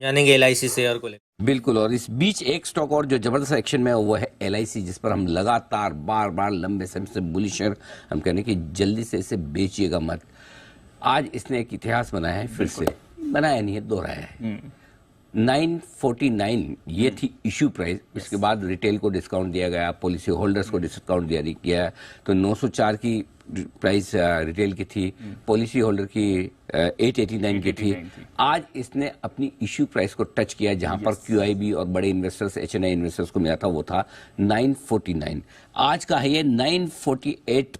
यानी कि LIC share को लेकर। बिल्कुल। और इस बीच एक स्टॉक और जो जबरदस्त एक्शन में है वो है LIC, जिस पर हम लगातार बार बार लंबे समय से बुलिश हैं। हम कहने कि जल्दी से इसे बेचिएगा मत। आज इसने एक इतिहास बनाया है, फिर से बनाया नहीं है, दोहराया है। 949 ये थी इशू प्राइस। इसके बाद रिटेल को डिस्काउंट दिया गया, पॉलिसी होल्डर्स को डिस्काउंट दिया गया। तो 904 की प्राइस रिटेल की थी, पॉलिसी होल्डर की 889 की थी। आज इसने अपनी इश्यू प्राइस को टच किया, जहां पर QIB और बड़े इन्वेस्टर्स HNI इन्वेस्टर्स को मिला था, वो था 949। आज का है ये 948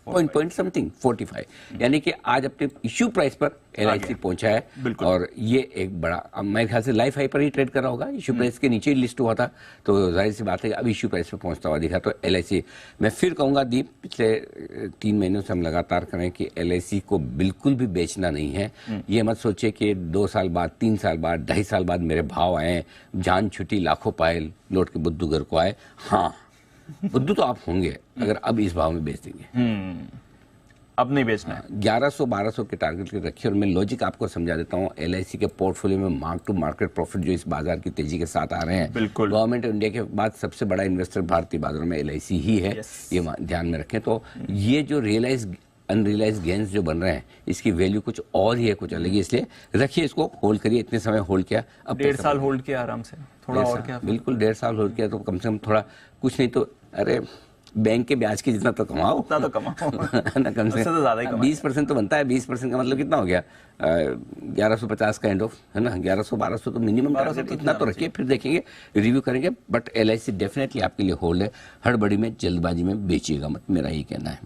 पॉइंट समथिंग 45, यानी कि आज अपने इश्यू प्राइस पर LIC पहुंचा है। और ये एक बड़ा, अब मेरे ख्याल से लाइफ हाई पर ही ट्रेड कर रहा होगा। इश्यू प्राइस के नीचे ही लिस्ट हुआ था, तो जाहिर सी बात है अब इश्यू प्राइस पर पहुंचता हुआ दिखा। तो LIC, मैं फिर कहूंगा दीप, पिछले 3 महीनों से हम लगातार करें कि LIC को बिल्कुल भी बेचना नहीं है। ये मत सोचिए कि 2 साल बाद, 3 साल बाद, 2.5 साल बाद मेरे भाव आए, जान छुट्टी, लाखों पायल लौट के बुद्धू घर को आए। हाँ, बुद्धू तो आप होंगे अगर अब इस भाव में बेच देंगे। अब नहीं बेचना है। 1100-1200 के टारगेट रखिए। और मैं लॉजिक आपको समझा देता हूँ। LIC के पोर्टफोलियो में मार्क टू मार्केट प्रॉफिट जो इस बाजार की तेजी के साथ आ रहे हैं, गवर्नमेंट ऑफ इंडिया के बाद सबसे बड़ा इन्वेस्टर भारतीय बाजार में LIC ही है। ये ध्यान में रखें। तो ये जो रियलाइज अनरियलाइज गेन्स जो बन रहे हैं, इसकी वैल्यू कुछ और ही है, कुछ अलग ही। इसलिए रखिए, इसको होल्ड करिए। इतने समय होल्ड किया, अब 1.5 साल होल्ड किया आराम से, थोड़ा और क्या। बिल्कुल 1.5 साल होल्ड किया तो कम से कम थोड़ा, कुछ नहीं तो अरे बैंक के ब्याज के जितना तो कमाओ, उतना तो कमाओ ना, कम से तो ज्यादा ही 20% तो बनता है। 20% का मतलब कितना हो गया? 1150 का एंड ऑफ है ना। 1100-1200 तो मिनिमम टारगेट, इतना तो रखिए, फिर देखेंगे, रिव्यू करेंगे। बट LIC डेफिनेटली आपके लिए होल्ड है। हड़बड़ी में, जल्दबाजी में बेचिएगा मत, मेरा यही कहना है।